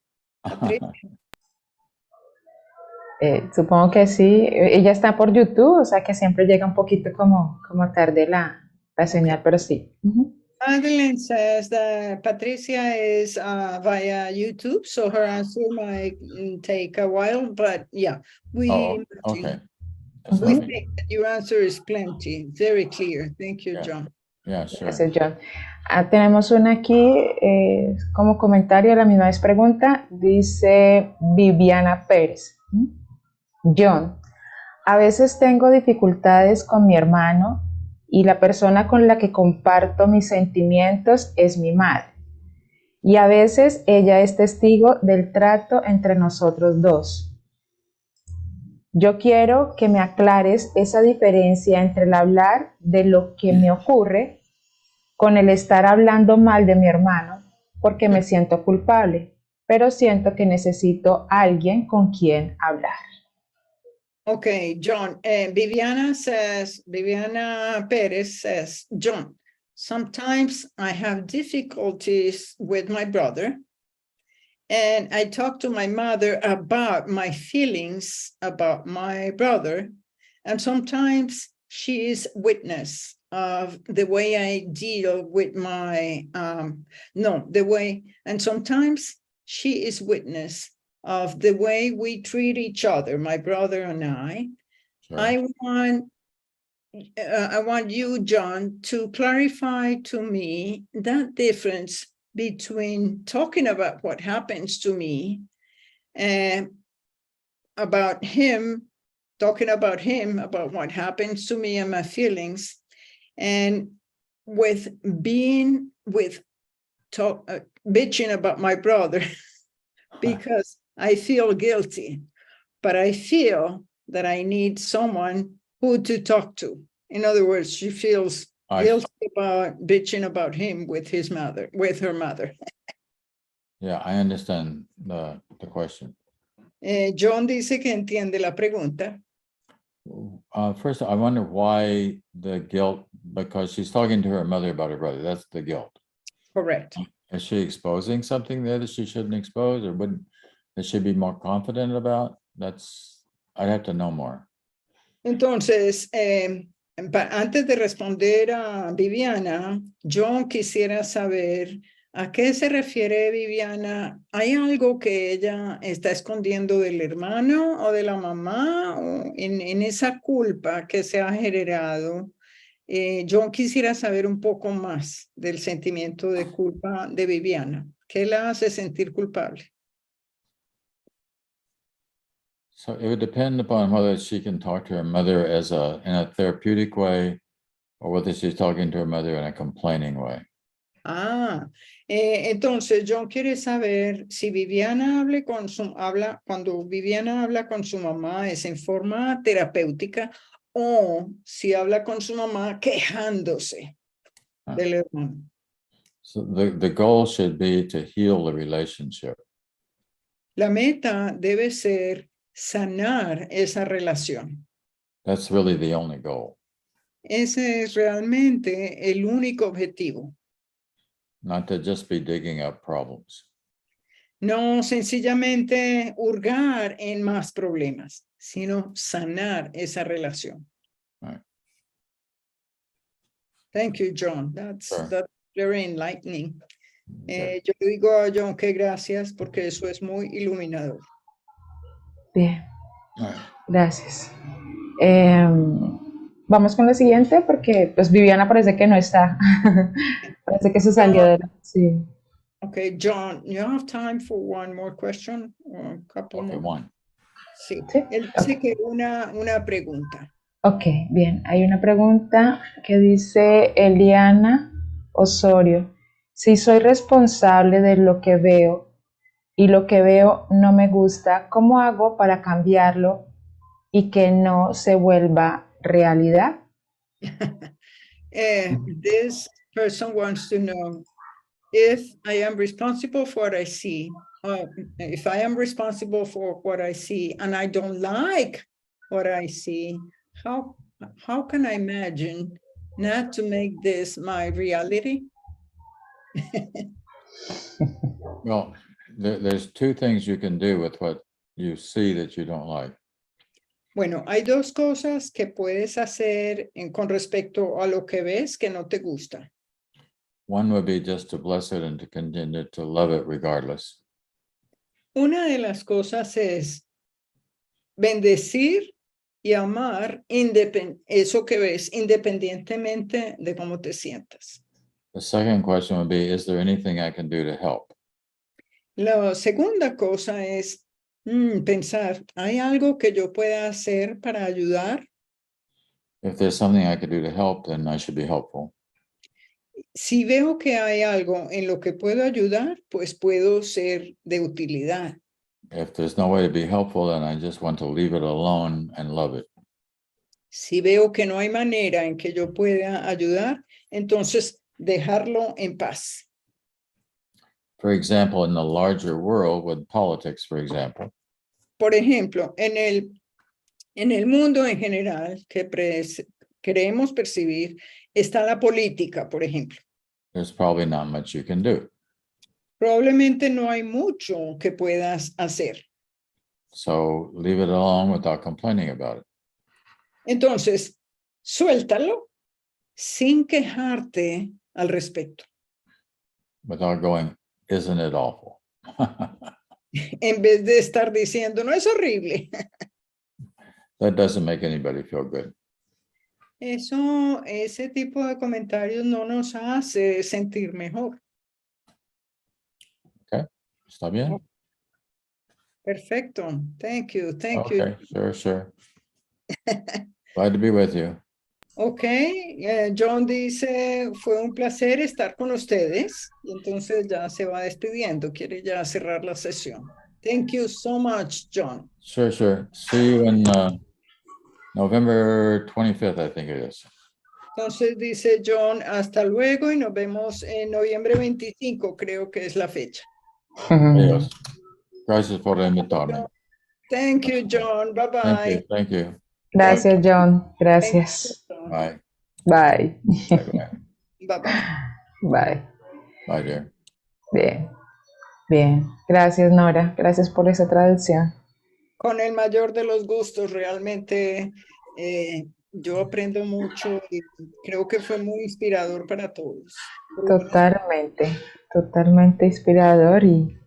Supongo que sí. Ella está por YouTube, o sea que siempre llega un poquito como tarde la señal, pero sí. Adeline says that Patricia is via YouTube, so her answer might take a while, but yeah, we okay. We think that your answer is plenty, very clear. Thank you, John. Yeah, sure. Gracias, John. Tenemos una aquí como comentario, la misma vez pregunta, dice Viviana Pérez. John, a veces tengo dificultades con mi hermano y la persona con la que comparto mis sentimientos es mi madre. Y a veces ella es testigo del trato entre nosotros dos. Yo quiero que me aclares esa diferencia entre el hablar de lo que me ocurre con el estar hablando mal de mi hermano, porque me siento culpable, pero siento que necesito a alguien con quien hablar. Okay, John, Viviana Perez says, John, sometimes I have difficulties with my brother, and I talk to my mother about my feelings about my brother, and sometimes she is witness of the way I deal with my, and sometimes she is witness of the way we treat each other, my brother and I. Sure. I want you, John, to clarify to me that difference between talking about what happens to me and about him, talking about him, about what happens to me and my feelings, and with bitching about my brother because I feel guilty, but I feel that I need someone who to talk to. In other words, she feels guilty about bitching about him with her mother. Yeah, I understand the question. John dice que entiende la pregunta. First, I wonder why the guilt, because she's talking to her mother about her brother. That's the guilt. Correct. Is she exposing something there that she shouldn't expose, or that she be more confident about? I'd have to know more. Entonces, antes de responder a Viviana, yo quisiera saber a qué se refiere Viviana. ¿Hay algo que ella está escondiendo del hermano o de la mamá o en esa culpa que se ha generado? Yo quisiera saber un poco más del sentimiento de culpa de Viviana. ¿Qué la hace sentir culpable? So it would depend upon whether she can talk to her mother in a therapeutic way, or whether she's talking to her mother in a complaining way. Entonces John quiere saber si Viviana cuando Viviana habla con su mamá es en forma terapéutica o si habla con su mamá quejándose del hermano. So the goal should be to heal the relationship. La meta debe ser sanar esa relación. That's really the only goal. Ese es realmente el único objetivo. Not to just be digging up problems. No sencillamente hurgar en más problemas, sino sanar esa relación. Right. Thank you, John. That's very enlightening. Okay. Yo le digo a John que gracias porque eso es muy iluminador. Bien, Right. gracias. Vamos con la siguiente porque pues Viviana parece que no está. Parece que se salió de la... Sí. Okay, John, you have time for one more question? Or a couple more? One. Sí. ¿Sí? Él dice que una pregunta. Ok, bien. Hay una pregunta que dice Eliana Osorio. Si soy responsable de lo que veo y lo que veo no me gusta, ¿cómo hago para cambiarlo y que no se vuelva realidad? This person wants to know if I am responsible for what I see, if I am responsible for what I see and I don't like what I see, how can I imagine not to make this my reality? Well, there's two things you can do with what you see that you don't like. Bueno, hay dos cosas que puedes hacer con respecto a lo que ves que no te gusta. One would be just to bless it and to continue to love it regardless. Una de las cosas es bendecir y amar eso que ves independientemente de cómo te sientas. The second question would be, is there anything I can do to help? La segunda cosa es pensar, ¿hay algo que yo pueda hacer para ayudar? If there's something I could do to help, then I should be helpful. Si veo que hay algo en lo que puedo ayudar, pues puedo ser de utilidad. If there's no way to be helpful, then I just want to leave it alone and love it. Si veo que no hay manera en que yo pueda ayudar, entonces dejarlo en paz. For example, in the larger world with politics, for example, Por ejemplo, en el mundo en general que queremos percibir, está la política, por ejemplo. there's probably not much you can do. Probablemente no hay mucho que puedas hacer. So leave it alone without complaining about it. Entonces, suéltalo sin quejarte al respecto. without going, isn't it awful? En vez de estar diciendo, no es horrible. That doesn't make anybody feel good. Ese tipo de comentarios no nos hace sentir mejor. Okay, ¿está bien? Perfecto. Thank you. Thank Okay, sure. Glad to be with you. Ok, John dice, fue un placer estar con ustedes. Y entonces ya se va despidiendo, quiere ya cerrar la sesión. Thank you so much, John. Sure. See you in November 25th, I think it is. Entonces dice John, hasta luego y nos vemos en noviembre 25, creo que es la fecha. Adiós. Gracias por invitarme. Thank you, John. Bye-bye. Thank you. Gracias, John. Gracias. Bye. Bye. Bye-bye. Bye. Bye, dear. Bien. Gracias, Nora. Gracias por esa traducción. Con el mayor de los gustos, realmente yo aprendo mucho y creo que fue muy inspirador para todos. Totalmente inspirador, y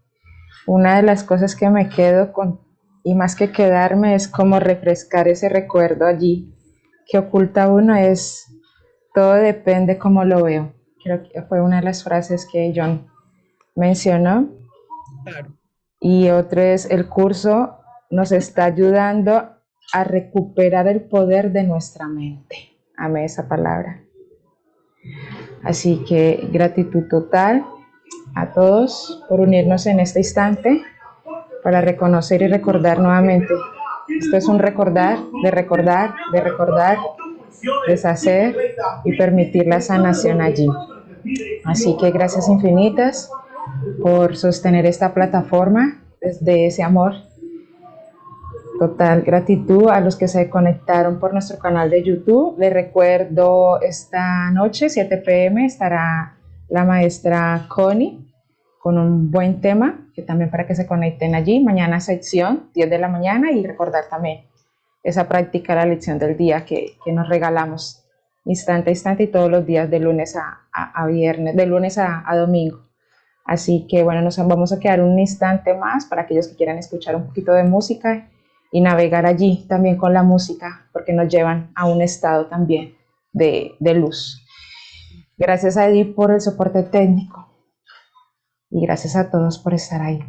una de las cosas que me quedo con, y más que quedarme, es como refrescar ese recuerdo allí que oculta uno, es todo depende cómo lo veo. Creo que fue una de las frases que John mencionó. Claro. Y otro es, el curso nos está ayudando a recuperar el poder de nuestra mente. Amé esa palabra. Así que gratitud total a todos por unirnos en este instante para reconocer y recordar nuevamente. Esto es un recordar, deshacer y permitir la sanación allí. Así que gracias infinitas por sostener esta plataforma desde ese amor. Total gratitud a los que se conectaron por nuestro canal de YouTube. Les recuerdo, esta noche, 7 p.m., estará la maestra Connie con un buen tema, que también para que se conecten allí. Mañana sección, 10 de la mañana, y recordar también esa práctica, la lección del día que nos regalamos instante a instante y todos los días de lunes a viernes, de lunes a domingo. Así que bueno, nos vamos a quedar un instante más para aquellos que quieran escuchar un poquito de música y navegar allí también con la música, porque nos llevan a un estado también de luz. Gracias a Edith por el soporte técnico y gracias a todos por estar ahí.